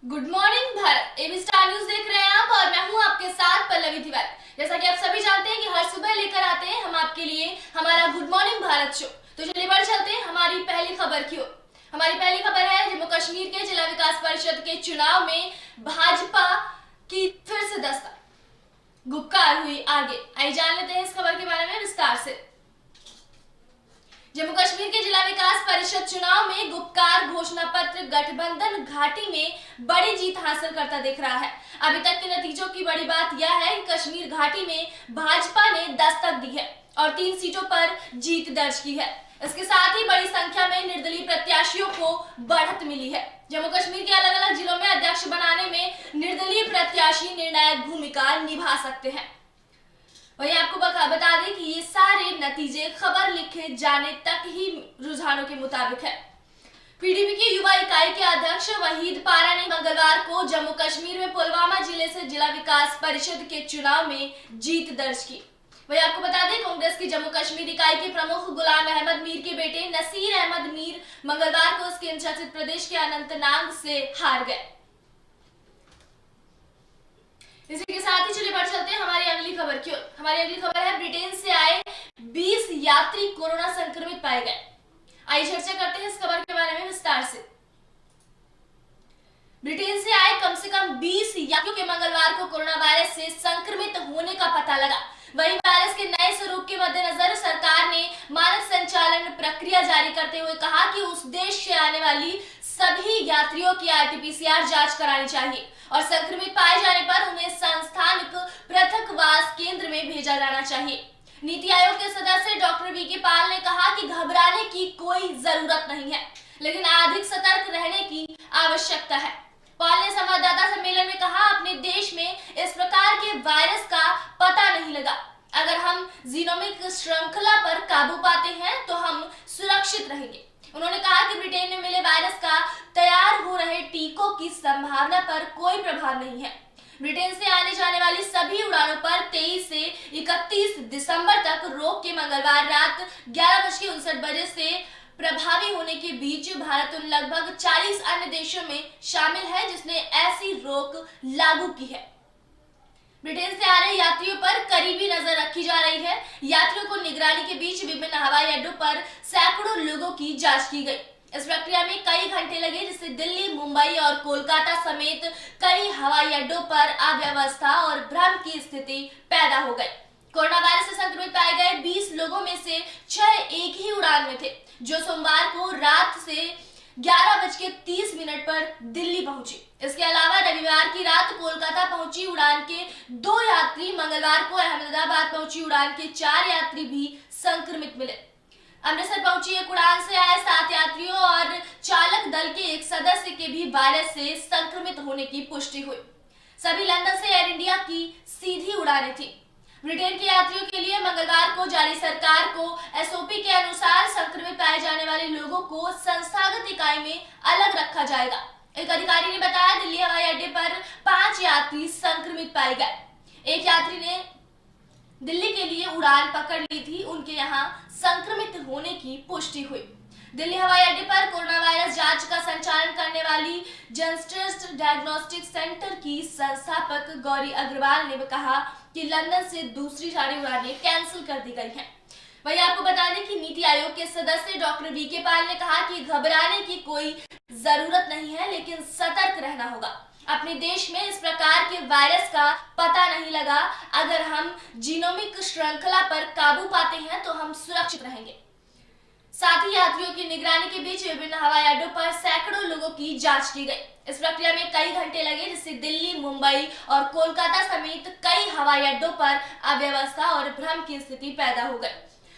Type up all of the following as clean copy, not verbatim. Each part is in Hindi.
Good morning Bharat. AB star news देख रहे हैं आप और मैं हूं आपके साथ पल्लवी तिवारी। जैसा कि आप सभी जानते हैं कि हर सुबह लेकर आते हैं हम आपके लिए हमारा गुड मॉर्निंग भारत शो। तो चलिए बढ़ चलते हैं हमारी पहली खबर की ओर। हमारी पहली खबर है जम्मू कश्मीर के जिला विकास परिषद के चुनाव में भाजपा की फिर से दस्तक, गुपकार हुई आगे। आइए जान लेते हैं इस खबर के बारे में विस्तार से। जम्मू कश्मीर के जिला विकास परिषद चुनाव में गुपकार घोषणा पत्र गठबंधन घाटी में बड़ी जीत हासिल करता दिख रहा है। अभी तक के नतीजों की बड़ी बात यह है कि कश्मीर घाटी में भाजपा ने दस्तक दी है और 3 सीटों पर जीत दर्ज की है। इसके साथ ही बड़ी संख्या में निर्दलीय प्रत्याशियों को बढ़त मिली है। जम्मू कश्मीर के अलग अलग जिलों में अध्यक्ष बनाने में निर्दलीय प्रत्याशी निर्णायक भूमिका निभा सकते हैं। वही आपको बता दें कि ये सारे नतीजे खबर लिखे जाने तक ही रुझानों के मुताबिक है। पीडीपी की युवा इकाई के अध्यक्ष वहीद पारा ने मंगलवार को जम्मू कश्मीर में पुलवामा जिले से जिला विकास परिषद के चुनाव में जीत दर्ज की। वही आपको बता दें कांग्रेस की जम्मू कश्मीर इकाई के प्रमुख गुलाम अहमद मीर के बेटे नसीर अहमद मीर मंगलवार को उस केंद्र शासित प्रदेश के अनंतनाग से हार गए। इसी के साथ ही चलिए बढ़ चलते हैं हमारी अगली खबर की ओर। हमारी अगली खबर है ब्रिटेन से आए 20 यात्री कोरोना संक्रमित पाए गए। आइए चर्चा करते हैं इस खबर के बारे में विस्तार से। ब्रिटेन से आए कम से कम 20 यात्रियों के मंगलवार को कोरोना वायरस से संक्रमित होने का पता लगा। वहीं वायरस के नए स्वरूप के मद्देनजर सरकार ने मानक संचालन प्रक्रिया जारी करते हुए कहा कि उस देश से आने वाली सभी यात्रियों की आरटीपीसीआर जांच करानी चाहिए और संक्रमित पाए जाने पर उन्हें संस्थानिक पृथकवास केंद्र में भेजा जाना चाहिए। नीति आयोग के सदस्य डॉक्टर वीके पॉल ने कहा कि घबराने की कोई जरूरत नहीं है, लेकिन अधिक सतर्क रहने की आवश्यकता है। पॉल ने संवाददाता सम्मेलन में कहा, अपने देश में इस प्रकार के वायरस का पता नहीं लगा। अगर हम जीनोमिक श्रृंखला पर काबू पाते हैं तो हम सुरक्षित रहेंगे। उन्होंने कहा कि ब्रिटेन में मिले वायरस का तैयार हो रहे टीकों की संभावना पर कोई प्रभाव नहीं है। ब्रिटेन से आने जाने वाली सभी उड़ानों पर 23 से 31 दिसंबर तक रोक के मंगलवार रात 11:59 बजे से प्रभावी होने के बीच भारत उन लगभग 40 अन्य देशों में शामिल है जिसने ऐसी रोक लागू की है। ब्रिटेन से आ रहे यात्रियों पर करीबी नजर रखी जा रही है। यात्रियों को निगरानी के बीच विभिन्न हवाई अड्डों पर सैकड़ों लोगों की जांच की गई। इस प्रक्रिया में कई घंटे लगे, जिससे दिल्ली, मुंबई और कोलकाता समेत कई हवाई अड्डों पर अव्यवस्था और भ्रम की स्थिति पैदा हो गई। कोरोना वायरस से संक्रमित पाए गए 20 लोगों में से 6 एक ही उड़ान में थे, जो सोमवार को रात से 11:30 पर दिल्ली पहुंची। इसके अलावा रविवार की रात कोलकाता पहुंची उड़ान के 2 यात्री, मंगलवार को अहमदाबाद पहुंची उड़ान के 4 यात्री भी संक्रमित मिले। अमृतसर पहुंची एक उड़ान से आए 7 यात्रियों और चालक दल के एक सदस्य के भी वायरस से संक्रमित होने की पुष्टि हुई। सभी लंदन से एयर इंडिया की सीधी उड़ानें थी। ब्रिटेन के यात्रियों के लिए मंगलवार को जारी सरकार को एसओपी के अनुसार संक्रमित पाए जाने वाले लोगों को संस्थागत इकाई में अलग रखा जाएगा। एक अधिकारी ने बताया, दिल्ली हवाई अड्डे पर 5 यात्री संक्रमित पाए गए। एक यात्री ने दिल्ली के लिए उड़ान पकड़ ली थी, उनके यहाँ संक्रमित होने की पुष्टि हुई। दिल्ली हवाई अड्डे पर कोरोना वायरस जांच का संचालन करने वाली जंस्ट्रेस्ट डायग्नोस्टिक सेंटर की संस्थापक गौरी अग्रवाल ने कहा कि लंदन से दूसरी सारी उड़ानें कैंसिल कर दी गई हैं। वहीं आपको बता दें कि नीति आयोग के सदस्य डॉक्टर वीके पॉल ने कहा कि घबराने की कोई जरूरत नहीं है, लेकिन सतर्क रहना होगा। अपने देश में इस प्रकार के वायरस का पता नहीं लगा। अगर हम जीनोमिक श्रृंखला पर काबू पाते हैं तो हम सुरक्षित रहेंगे। साथ ही यात्रियों की निगरानी के बीच विभिन्न हवाई अड्डों पर सैकड़ों लोगों की जांच की गई। इस प्रक्रिया में कई घंटे लगे, जिससे दिल्ली, मुंबई और कोलकाता समेत कई हवाई अड्डों पर अव्यवस्था और भ्रम की स्थिति पैदा हो गई।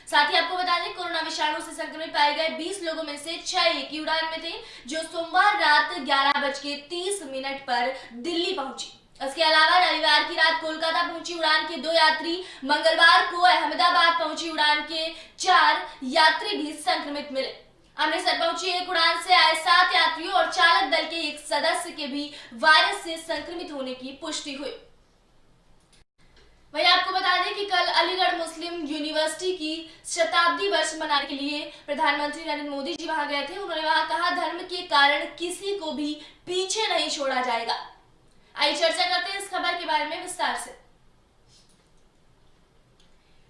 साथ ही आपको बता दें, कोरोना विषाणु से संक्रमित पाए गए 20 लोगों में से 6 एक ही उड़ान में थे, जो सोमवार रात 11:30 पर दिल्ली पहुंची। इसके अलावा रविवार की रात कोलकाता पहुंची उड़ान के 2 यात्री, मंगलवार को अहमदाबाद पहुंची उड़ान के 4 यात्री भी संक्रमित मिले। अमृतसर पहुंची एक उड़ान से आए 7 यात्रियों और चालक दल के एक सदस्य के भी वायरस से संक्रमित होने की पुष्टि हुई। वहीं आपको बता दें कि कल अलीगढ़ मुस्लिम यूनिवर्सिटी की शताब्दी वर्ष मनाने के लिए प्रधानमंत्री नरेंद्र मोदी जी वहां गए थे। उन्होंने वहां कहा, धर्म के कारण किसी को भी पीछे नहीं छोड़ा जाएगा। आइए चर्चा करते हैं इस खबर के बारे में विस्तार से।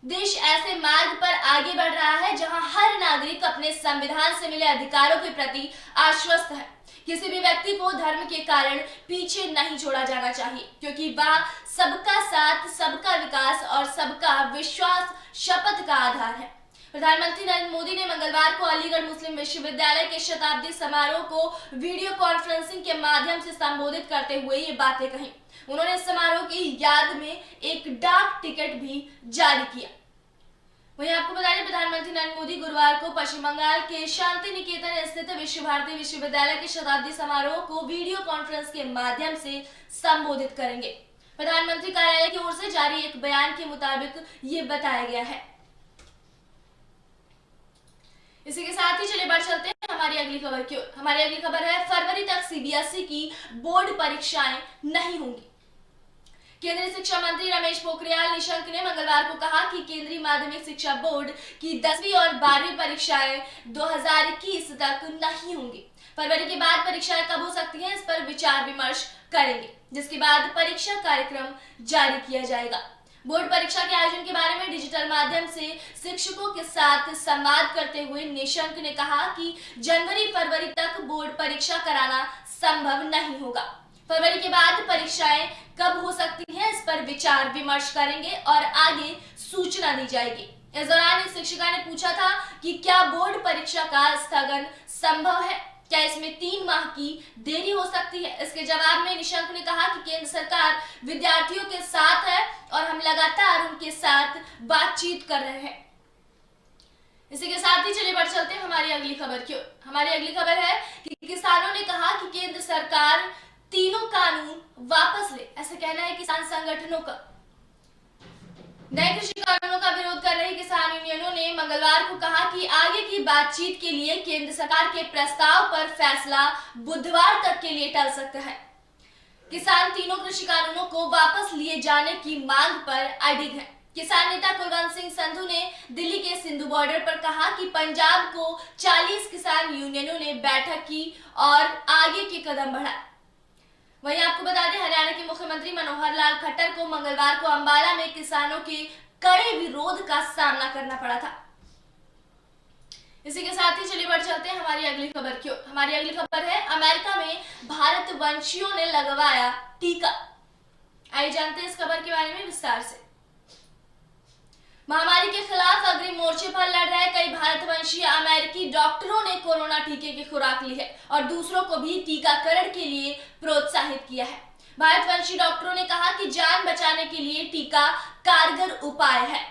देश ऐसे मार्ग पर आगे बढ़ रहा है जहां हर नागरिक अपने संविधान से मिले अधिकारों के प्रति आश्वस्त है। किसी भी व्यक्ति को धर्म के कारण पीछे नहीं छोड़ा जाना चाहिए, क्योंकि वह सबका साथ, सबका विकास और सबका विश्वास शपथ का आधार है। प्रधानमंत्री नरेंद्र मोदी ने मंगलवार को अलीगढ़ मुस्लिम विश्वविद्यालय के शताब्दी समारोह को वीडियो कॉन्फ्रेंसिंग के माध्यम से संबोधित करते हुए ये बातें कही। उन्होंने इस समारोह की याद में एक डाक टिकट भी जारी किया। वहीं आपको बता दें, प्रधानमंत्री नरेंद्र मोदी गुरुवार को पश्चिम बंगाल के शांति निकेतन स्थित विश्व भारती विश्वविद्यालय के शताब्दी समारोह को वीडियो कॉन्फ्रेंस के माध्यम से संबोधित करेंगे। प्रधानमंत्री कार्यालय की ओर से जारी एक बयान के मुताबिक ये बताया गया है। इसी के साथ ही चलिए बढ़ चलते हैं हमारी अगली खबर की ओर। हमारी अगली खबर है, फरवरी तक सीबीएसई की बोर्ड परीक्षाएं नहीं होंगी। केंद्रीय शिक्षा मंत्री रमेश पोखरियाल निशंक ने मंगलवार को कहा कि केंद्रीय माध्यमिक शिक्षा बोर्ड की 10वीं और 12वीं परीक्षाएं 2021 तक नहीं होंगी। फरवरी के बाद परीक्षाएं कब हो सकती हैं, इस पर विचार विमर्श करेंगे, जिसके बाद परीक्षा कार्यक्रम जारी किया जाएगा। बोर्ड परीक्षा के आयोजन के बारे में डिजिटल माध्यम से शिक्षकों के साथ संवाद करते हुए निशंक ने कहा कि जनवरी-फरवरी तक बोर्ड परीक्षा कराना संभव नहीं होगा। फरवरी के बाद परीक्षाएं कब हो सकती हैं, इस पर विचार विमर्श करेंगे और आगे सूचना दी जाएगी। इस दौरान इस शिक्षिका ने पूछा था कि क्या बोर्ड परीक्षा का स्थगन संभव है, क्या इसमें 3 माह की देरी हो सकती है। इसके जवाब में निशंक ने कहा कि केंद्र सरकार विद्यार्थियों के साथ है और हम लगातार उनके साथ बातचीत कर रहे हैं। इसी के साथ ही चलिए बढ़ चलते हैं हमारी अगली खबर की ओर। हमारी अगली खबर है कि किसानों ने कहा कि केंद्र सरकार तीनों कानून वापस ले, ऐसे कहना है किसान संगठनों का। नए कृषि कानूनों का विरोध कर रही किसान यूनियनों ने मंगलवार को कहा कि आगे की बातचीत के लिए केंद्र सरकार के प्रस्ताव पर फैसला बुधवार तक के लिए टल सकता है। किसान तीनों कृषि कानूनों को वापस लिए जाने की मांग पर अडिग है। किसान नेता कुलवंत सिंह संधू ने दिल्ली के सिंधु बॉर्डर पर कहा कि पंजाब को 40 किसान यूनियनों ने बैठक की और आगे के कदम बढ़ाए। वहीं आपको बता दें, हरियाणा के मुख्यमंत्री मनोहर लाल खट्टर को मंगलवार को अंबाला में किसानों के कड़े विरोध का सामना करना पड़ा था। इसी के साथ ही चलिए बढ़ चलते हैं हमारी अगली खबर की ओर। हमारी अगली खबर है, अमेरिका में भारतवंशियों ने लगवाया टीका। आइए जानते हैं इस खबर के बारे में विस्तार से। महामारी के खिलाफ अग्रिम मोर्चे पर लड़ रहे कई भारतवंशीय अमेरिकी डॉक्टरों ने कोरोना टीके की खुराक ली है और दूसरों को भी टीकाकरण के लिए प्रोत्साहित किया है। भारतवंशी डॉक्टरों ने कहा कि जान बचाने के लिए टीका कारगर उपाय है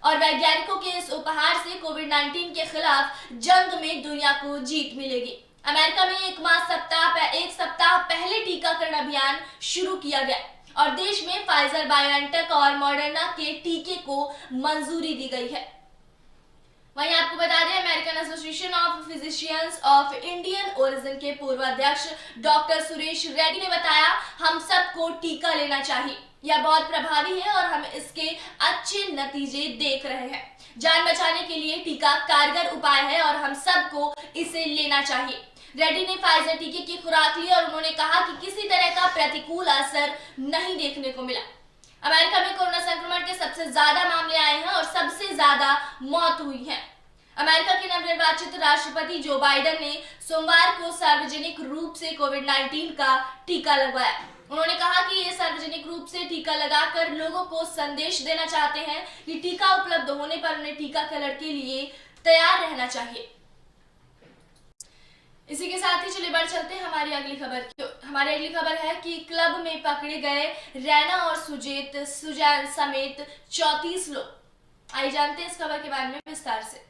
और वैज्ञानिकों के इस उपहार से कोविड-19 के खिलाफ जंग में दुनिया को जीत मिलेगी। अमेरिका में एक सप्ताह पहले टीकाकरण अभियान शुरू किया गया और देश में फाइजर, बायोएनटेक और मॉडर्ना के टीके को मंजूरी दी गई है। वहीं आपको बता दें, American association of physicians of Indian origin के पूर्व अध्यक्ष डॉक्टर सुरेश रेड्डी ने बताया, हम सबको टीका लेना चाहिए, यह बहुत प्रभावी है और हम इसके अच्छे नतीजे देख रहे हैं। जान बचाने के लिए टीका कारगर उपाय है और हम सबको इसे लेना चाहिए। रेड्डी ने फाइजर टीके की खुराक ली और उन्होंने कहा कि किसी तरह का प्रतिकूल असर नहीं देखने को मिला। अमेरिका में कोरोना संक्रमण के सबसे ज्यादा मामले आए हैं और सबसे ज्यादा मौत हुई है। अमेरिका के नवनिर्वाचित राष्ट्रपति जो बाइडेन ने सोमवार को सार्वजनिक रूप से कोविड-19 का टीका लगवाया। उन्होंने कहा कि ये सार्वजनिक रूप से टीका लगाकर लोगों को संदेश देना चाहते हैं कि टीका उपलब्ध होने पर उन्हें टीकाकरण के लिए तैयार रहना चाहिए। इसी के साथ ही चलिए बढ़ चलते हैं हमारी अगली खबर की। हमारी अगली खबर है कि क्लब में पकड़े गए रैना और सुजैन समेत 34 लोग। आइए जानते हैं इस खबर के बारे में विस्तार से।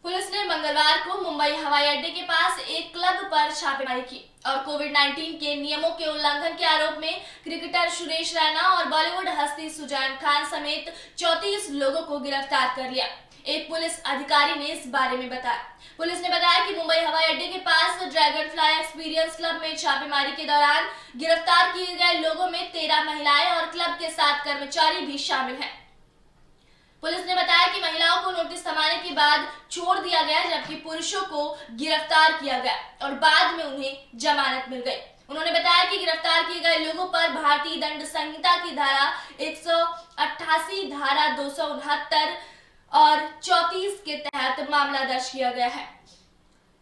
पुलिस ने मंगलवार को मुंबई हवाई अड्डे के पास एक क्लब पर छापेमारी की और कोविड-19 के नियमों के उल्लंघन के आरोप में क्रिकेटर सुरेश रैना और बॉलीवुड हस्ती सुजैन खान समेत 34 लोगों को गिरफ्तार कर लिया। एक पुलिस अधिकारी ने इस बारे में बताया। पुलिस ने बताया कि मुंबई हवाई अड्डे के पास ड्रैगन फ्लाई एक्सपीरियंस क्लब में छापेमारी के दौरान गिरफ्तार किए गए लोगों में 13 महिलाएं और क्लब के 7 कर्मचारी भी शामिल हैं। पुलिस ने बताया कि महिलाओं को नोटिस थमाने के बाद छोड़ दिया गया, जबकि पुरुषों को गिरफ्तार किया गया और बाद में उन्हें जमानत मिल गई। उन्होंने बताया कि गिरफ्तार किए गए लोगों पर भारतीय दंड संहिता की धारा 188, धारा 269 और 34 के तहत मामला दर्ज किया गया है।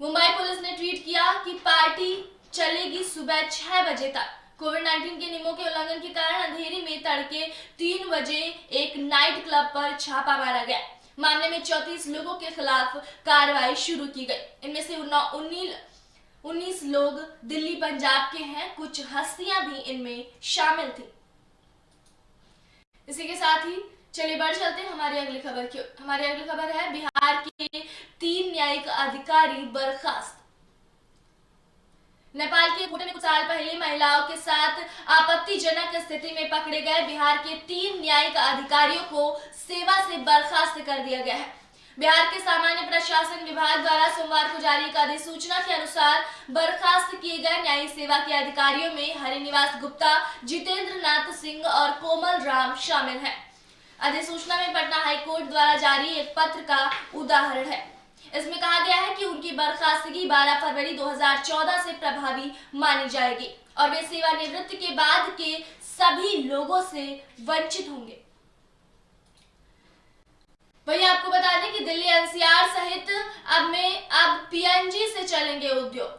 मुंबई पुलिस ने ट्वीट किया कि पार्टी चलेगी सुबह 6 बजे तक। कोविड-19 के नियमों के उल्लंघन के कारण अंधेरी में तड़के 3 बजे एक नाइट क्लब पर छापा मारा गया। मामले में 34 लोगों के खिलाफ कार्रवाई शुरू की गई। इनमें से 19 लोग दिल्ली पंजाब के हैं। कुछ हस्तियां भी इनमें शामिल थी। इसी के साथ ही चलिए बढ़ चलते हैं हमारी अगली खबर की। हमारी अगली खबर है बिहार के 3 न्यायिक अधिकारी बर्खास्त। नेपाल के कोटे में कुछ साल पहले महिलाओं के साथ आपत्तिजनक स्थिति में पकड़े गए बिहार के 3 न्यायिक अधिकारियों को सेवा से बर्खास्त कर दिया गया है। बिहार के सामान्य प्रशासन विभाग द्वारा सोमवार को जारी एक अधिसूचना के अनुसार बर्खास्त किए गए न्यायिक सेवा के अधिकारियों में हरिनिवास गुप्ता, जितेंद्र नाथ सिंह और कोमल राम शामिल हैं। अधिसूचना में पटना हाईकोर्ट द्वारा जारी एक पत्र का उदाहरण है। इसमें कहा गया है कि उनकी बर्खास्तगी 12 फरवरी 2014 से प्रभावी मानी जाएगी और वे सेवानिवृत्ति के बाद के सभी लोगों से वंचित होंगे। वही आपको बता दें कि दिल्ली एनसीआर सहित अब पीएनजी से चलेंगे उद्योग।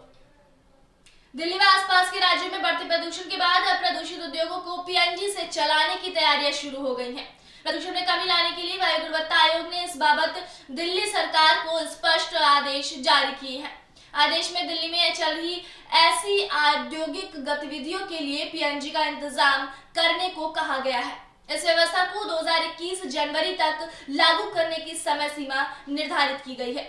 दिल्ली व आसपास के राज्यों में बढ़ते प्रदूषण के बाद अब प्रदूषित उद्योगों को पीएनजी से चलाने की तैयारियां शुरू हो गई हैं। प्रदूषण में कमी लाने के लिए वायु गुणवत्ता आयोग ने इस बाबत दिल्ली सरकार को स्पष्ट आदेश जारी किए हैं। आदेश में दिल्ली में चल रही ऐसी औद्योगिक गतिविधियों के लिए पीएनजी का इंतजाम करने को कहा गया है। इस व्यवस्था को 2021 जनवरी तक लागू करने की समय सीमा निर्धारित की गई है।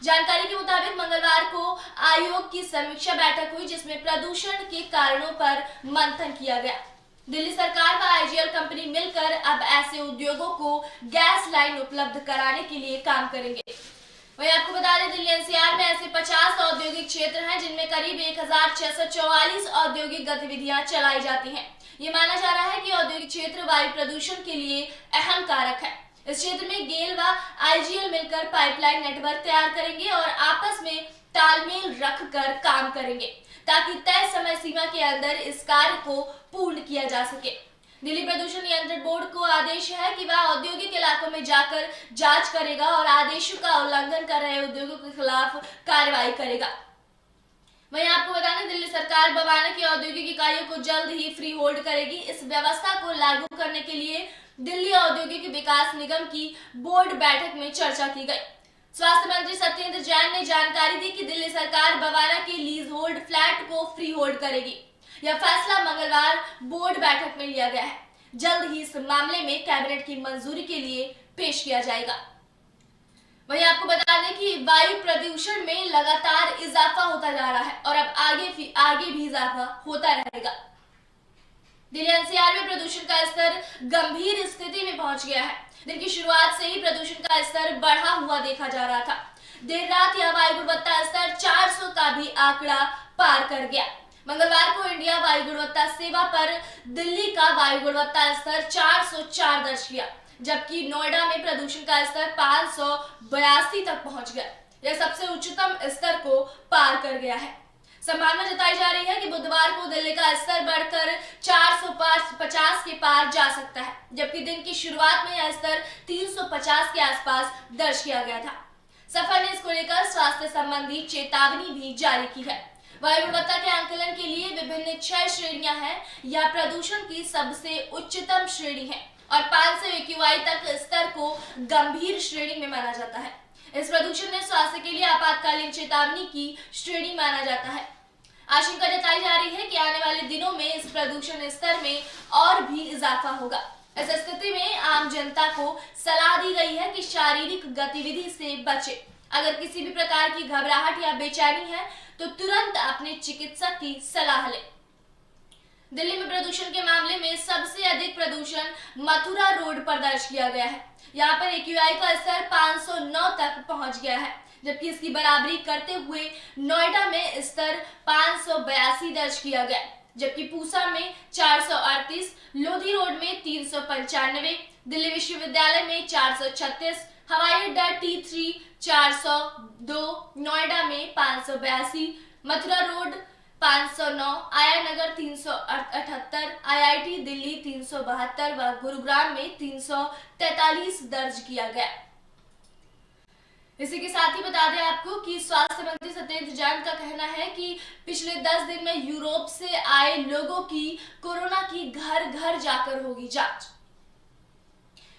जानकारी के मुताबिक मंगलवार को आयोग की समीक्षा बैठक हुई, जिसमें प्रदूषण के कारणों पर मंथन किया गया। दिल्ली सरकार व आईजीएल कंपनी मिलकर अब ऐसे उद्योगों को गैस लाइन उपलब्ध कराने के लिए काम करेंगे। वही आपको बता दें, दिल्ली एनसीआर में ऐसे 50 औद्योगिक क्षेत्र हैं जिनमें करीब 1644 औद्योगिक गतिविधियां चलाई जाती हैं। ये माना जा रहा है कि औद्योगिक क्षेत्र वायु प्रदूषण के लिए अहम कारक है। इस क्षेत्र में गेल व आईजीएल मिलकर पाइपलाइन नेटवर्क तैयार करेंगे और आपस में तालमेल रखकर काम करेंगे ताकि तय समय सीमा के अंदर इस कार्य को पूर्ण किया जा सके। दिल्ली प्रदूषण नियंत्रण बोर्ड को आदेश है कि वह औद्योगिक इलाकों में जाकर जांच करेगा और आदेशों का उल्लंघन कर रहे उद्योगों के खिलाफ कार्रवाई करेगा। वहीं आपको बता दें, दिल्ली सरकार बवाना की औद्योगिक इकाइयों को जल्द ही फ्री होल्ड करेगी। इस व्यवस्था को लागू करने के लिए दिल्ली औद्योगिक विकास निगम की बोर्ड बैठक में चर्चा की गई। स्वास्थ्य मंत्री सत्येंद्र जैन ने जानकारी दी कि दिल्ली सरकार बवाना के लीज होल्ड फ्लैट को फ्री होल्ड करेगी। यह फैसला मंगलवार बोर्ड बैठक में लिया गया है। जल्द ही इस मामले में कैबिनेट की मंजूरी के लिए पेश किया जाएगा। वहीं आपको बता दें कि वायु प्रदूषण में लगातार इजाफा होता जा रहा है और अब आगे भी इजाफा होता रहेगा। दिल्ली एनसीआर में प्रदूषण का स्तर गंभीर स्थिति में पहुंच गया है। दिन की शुरुआत से ही प्रदूषण का स्तर बढ़ा हुआ देखा जा रहा था। देर रात यह वायु गुणवत्ता स्तर 400 का भी आंकड़ा पार कर गया। मंगलवार को इंडिया वायु गुणवत्ता सेवा पर दिल्ली का वायु गुणवत्ता स्तर 404 दर्ज किया, जबकि नोएडा में प्रदूषण का स्तर 582 तक पहुंच गया। यह सबसे उच्चतम स्तर को पार कर गया है। संभावना जताई जा रही है कि बुधवार को दिल्ली का स्तर बढ़कर 450 के पार जा सकता है, जबकि दिन की शुरुआत में यह स्तर 350 के आसपास दर्ज किया गया था। सफर ने इसको लेकर स्वास्थ्य संबंधी चेतावनी भी जारी की है। वायु गुणवत्ता के आंकलन के लिए विभिन्न 6 श्रेणियां हैं। यह प्रदूषण की सबसे उच्चतम श्रेणी है और 500 AQI तक स्तर को गंभीर श्रेणी में माना जाता है। इस प्रदूषण में स्वास्थ्य के लिए आपातकालीन चेतावनी की श्रेणी माना जाता है। आशंका जताई जा रही है कि आने वाले दिनों में इस प्रदूषण स्तर में और भी इजाफा होगा। इस स्थिति में आम जनता को सलाह दी गई है कि शारीरिक गतिविधि से बचे। अगर किसी भी प्रकार की घबराहट या बेचैनी है तो तुरंत अपने चिकित्सक की सलाह लें। दिल्ली में प्रदूषण के मामले में सबसे अधिक प्रदूषण मथुरा रोड पर दर्ज किया गया है। यहाँ पर AQI का स्तर 509 तक पहुंच गया है, जबकि इसकी बराबरी करते हुए नोएडा में स्तर 582 दर्ज किया गया, जबकि पूसा में 438, लोधी रोड में 395, दिल्ली विश्वविद्यालय में 436, हवाई अड्डा T3 402, नोएडा में 582, मथुरा रोड 509, आया नगर 378, IIT दिल्ली 372 व गुरुग्राम में 343 दर्ज किया गया। इसी के साथ ही बता दें आपको कि स्वास्थ्य मंत्री सत्येंद्र जैन का कहना है कि पिछले 10 दिन में यूरोप से आए लोगों की कोरोना की घर घर जाकर होगी जांच।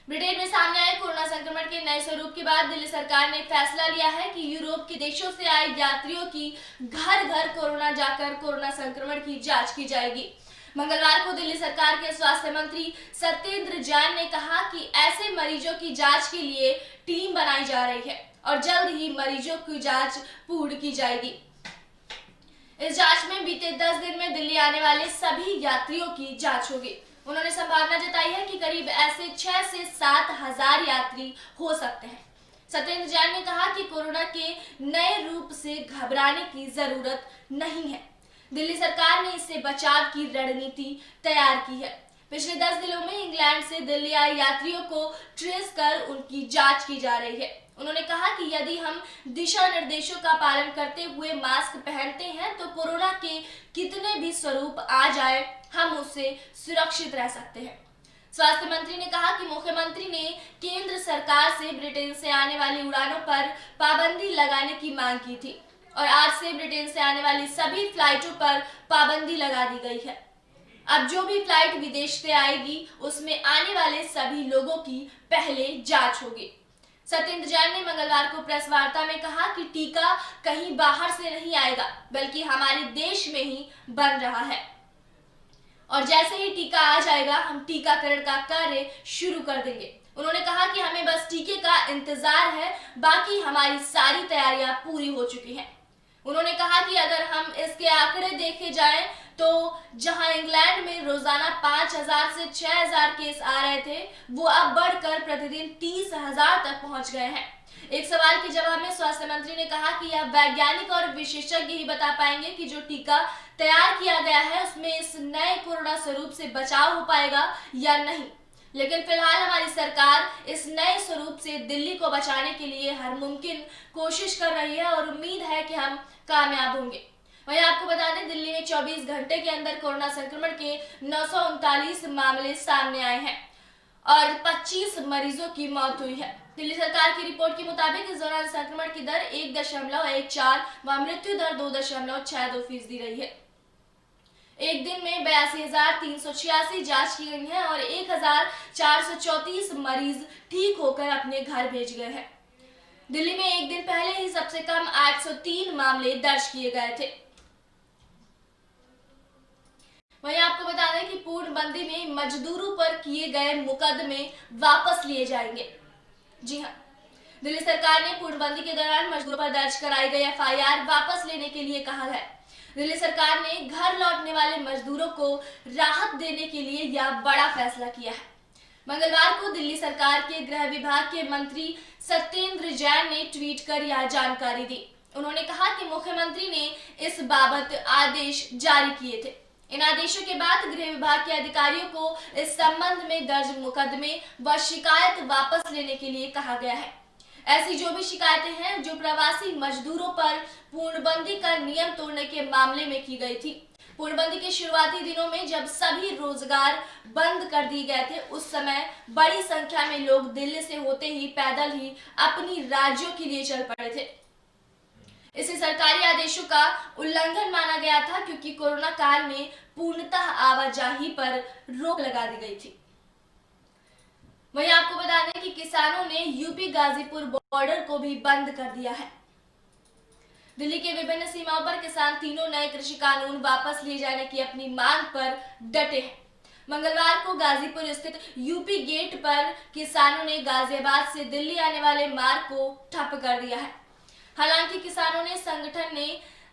ब्रिटेन में सामने आए कोरोना संक्रमण के नए स्वरूप के बाद दिल्ली सरकार ने फैसला लिया है कि यूरोप के देशों से आए यात्रियों की घर घर कोरोना जाकर कोरोना संक्रमण की जांच की जाएगी। मंगलवार को दिल्ली सरकार के स्वास्थ्य मंत्री सत्येंद्र जैन ने कहा कि ऐसे मरीजों की जांच के लिए टीम बनाई जा रही है और जल्द ही मरीजों की जांच पूर्ण की जाएगी। इस जांच में बीते 10 दिन में दिल्ली आने वाले सभी यात्रियों की जांच होगी। उन्होंने संभावना जताई है कि करीब ऐसे 6 से 7 हजार यात्री हो सकते हैं। सत्येंद्र जैन ने कहा कि कोरोना के नए रूप से घबराने की जरूरत नहीं है। दिल्ली सरकार ने इससे बचाव की रणनीति तैयार की है। पिछले 10 दिनों में इंग्लैंड से दिल्ली आए यात्रियों को ट्रेस कर उनकी जांच की जा रही है। उन्होंने कहा कि यदि हम दिशा निर्देशों का पालन करते हुए मास्क पहनते हैं तो कोरोना के कितने भी स्वरूप आ जाए हम उससे सुरक्षित रह सकते हैं। स्वास्थ्य मंत्री ने कहा कि मुख्यमंत्री ने केंद्र सरकार से ब्रिटेन से आने वाली उड़ानों पर पाबंदी लगाने की मांग की थी और आज से ब्रिटेन से आने वाली सभी फ्लाइटों पर पाबंदी लगा दी गई है। अब जो भी फ्लाइट विदेश से आएगी उसमें आने वाले सभी लोगों की पहले जांच होगी। सत्येंद्र जैन ने मंगलवार को प्रेस वार्ता में कहा कि टीका कहीं बाहर से नहीं आएगा बल्कि हमारे देश में ही बन रहा है और जैसे ही टीका आ जाएगा हम टीकाकरण का कार्य शुरू कर देंगे। उन्होंने कहा कि हमें बस टीके का इंतजार है, बाकी हमारी सारी तैयारियां पूरी हो चुकी हैं। उन्होंने कहा कि अगर हम इसके आंकड़े देखे जाएं तो जहां इंग्लैंड में रोजाना 5000 से 6000 केस आ रहे थे वो अब बढ़कर प्रतिदिन 30,000 तक पहुंच गए हैं। एक सवाल के जवाब में स्वास्थ्य मंत्री ने कहा कि यह वैज्ञानिक और विशेषज्ञ ही बता पाएंगे कि जो टीका तैयार किया गया है उसमें इस नए कोरोना स्वरूप से बचाव हो पाएगा या नहीं, लेकिन फिलहाल हमारी सरकार इस नए स्वरूप से दिल्ली को बचाने के लिए हर मुमकिन कोशिश कर रही है और उम्मीद है कि हम कामयाब होंगे। वहीं आपको बता दें दिल्ली में 24 घंटे के अंदर कोरोना संक्रमण के 939 मामले सामने आए हैं और 25 मरीजों की मौत हुई है। दिल्ली सरकार की रिपोर्ट के मुताबिक इस दौरान संक्रमण की दर 1.14 व मृत्यु दर 2.62% रही है। एक दिन में 82,386 जांच की गई है और 1,434 मरीज ठीक होकर अपने घर भेज गए हैं। दिल्ली में एक दिन पहले ही सबसे कम 803 मामले दर्ज किए गए थे। वहीं आपको बता दें कि पूर्णबंदी में मजदूरों पर किए गए मुकदमे वापस लिए जाएंगे। जी हां, दिल्ली सरकार ने पूर्णबंदी के दौरान मजदूरों पर दर्ज कराई गई FIR वापस लेने के लिए कहा है। दिल्ली सरकार ने घर लौटने वाले मजदूरों को राहत देने के लिए यह बड़ा फैसला किया है। मंगलवार को दिल्ली सरकार के गृह विभाग के मंत्री सत्येंद्र जैन ने ट्वीट कर यह जानकारी दी। उन्होंने कहा कि मुख्यमंत्री ने इस बाबत आदेश जारी किए थे। इन आदेशों के बाद गृह विभाग के अधिकारियों को इस संबंध में दर्ज मुकदमे व शिकायत वापस लेने के लिए कहा गया है। ऐसी जो भी शिकायतें हैं जो प्रवासी मजदूरों पर पूर्णबंदी का नियम तोड़ने के मामले में की गई थी। पूर्णबंदी के शुरुआती दिनों में जब सभी रोजगार बंद कर दिए गए थे उस समय बड़ी संख्या में लोग दिल्ली से होते ही पैदल ही अपनी राज्यों के लिए चल पड़े थे। इसे सरकारी आदेशों का उल्लंघन माना गया था क्योंकि कोरोना काल में पूर्णतः आवाजाही पर रोक लगा दी गई थी। वहीं आपको बता दें कि किसानों ने यूपी गाजीपुर बॉर्डर को भी बंद कर दिया है। दिल्ली के विभिन्न सीमाओं पर किसान तीनों नए कृषि कानून वापस लिए जाने की अपनी मांग पर डटे हैं। मंगलवार को गाजीपुर स्थित यूपी गेट पर किसानों ने गाजियाबाद से दिल्ली आने वाले मार्ग को ठप कर दिया है। हालांकि किसानों ने संगठन ने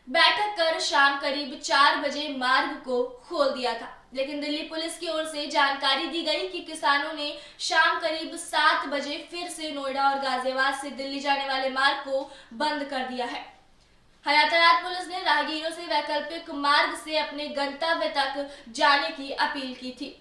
बैठक कर शाम करीब 4 बजे मार्ग को खोल दिया था। लेकिन दिल्ली पुलिस की ओर से जानकारी दी गई कि किसानों ने शाम करीब 7 बजे फिर से नोएडा और गाजियाबाद से दिल्ली जाने वाले मार्ग को बंद कर दिया है। यातायात पुलिस ने राहगीरों से वैकल्पिक मार्ग से अपने गंतव्य तक जाने की अपील की थी।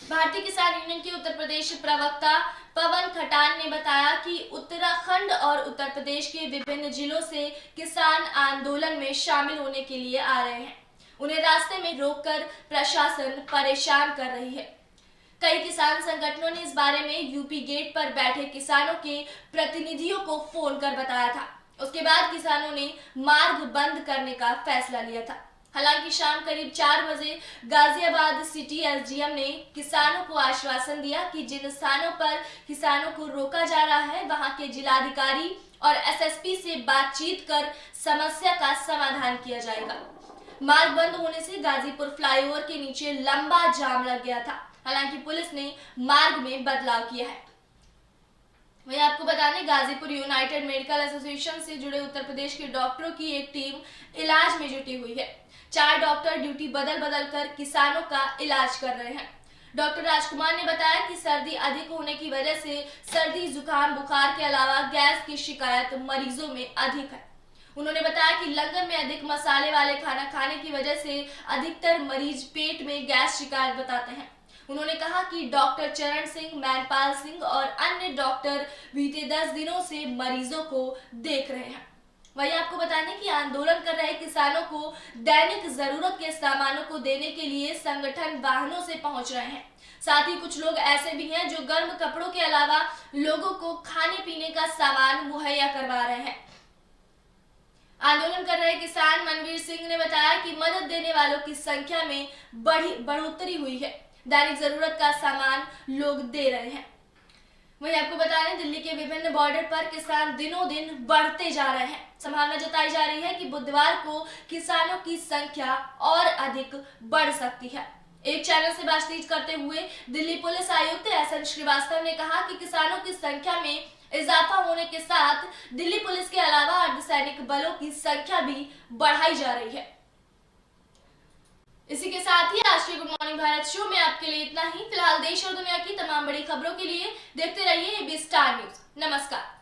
भारतीय किसान यूनियन के उत्तर प्रदेश प्रवक्ता पवन खटान ने बताया कि उत्तराखंड और उत्तर प्रदेश के विभिन्न जिलों से किसान आंदोलन में शामिल होने के लिए आ रहे हैं। उन्हें रास्ते में रोककर प्रशासन परेशान कर रही है। कई किसान संगठनों ने इस बारे में यूपी गेट पर बैठे किसानों के प्रतिनिधियों को फोन कर बताया था। उसके बाद किसानों ने मार्ग बंद करने का फैसला लिया था। हालांकि शाम करीब 4 बजे गाजियाबाद सिटी एसडीएम ने किसानों को आश्वासन दिया कि जिन स्थानों पर किसानों को रोका जा रहा है वहां के जिलाधिकारी और एसएसपी से बातचीत कर समस्या का समाधान किया जाएगा। मार्ग बंद होने से गाजीपुर फ्लाईओवर के नीचे लंबा जाम लग गया था। हालांकि पुलिस ने मार्ग में बदलाव किया है। वहीं आपको बता दें, गाजीपुर यूनाइटेड मेडिकल एसोसिएशन से जुड़े उत्तर प्रदेश के डॉक्टरों की एक टीम इलाज में जुटी हुई है। 4 डॉक्टर ड्यूटी बदल बदल कर किसानों का इलाज कर रहे हैं। डॉक्टर राजकुमार ने बताया कि सर्दी अधिक होने की वजह से सर्दी, जुकाम, बुखार के अलावा गैस की शिकायत मरीजों में अधिक है। उन्होंने बताया कि लंगर में अधिक मसाले वाले खाना खाने की वजह से अधिकतर मरीज पेट में गैस शिकायत बताते हैं। उन्होंने कहा कि डॉक्टर चरण सिंह, मैनपाल सिंह और अन्य डॉक्टर बीते 10 दिनों से मरीजों को देख रहे हैं। वहीं आपको बता दें कि आंदोलन कर रहे किसानों को दैनिक जरूरत के सामानों को देने के लिए संगठन वाहनों से पहुंच रहे हैं। साथ ही कुछ लोग ऐसे भी हैं जो गर्म कपड़ों के अलावा लोगों को खाने पीने का सामान मुहैया करवा रहे हैं। आंदोलन कर रहे किसान मनवीर सिंह ने बताया कि मदद देने वालों की संख्या में बढ़ोतरी हुई है। दैनिक जरूरत का सामान लोग दे रहे हैं। वहीं आपको बता दें, दिल्ली के विभिन्न बॉर्डर पर किसान दिनों दिन बढ़ते जा रहे हैं। संभावना जताई जा रही है कि बुधवार को किसानों की संख्या और अधिक बढ़ सकती है। एक चैनल से बातचीत करते हुए दिल्ली पुलिस आयुक्त एसएन श्रीवास्तव ने कहा कि किसानों की संख्या में इजाफा होने के साथ दिल्ली पुलिस के अलावा अर्धसैनिक बलों की संख्या भी बढ़ाई जा रही है। इसी के साथ ही आज के गुड मॉर्निंग भारत शो में आपके लिए इतना ही। फिलहाल देश और दुनिया की तमाम बड़ी खबरों के लिए देखते रहिए एबी स्टार न्यूज। नमस्कार।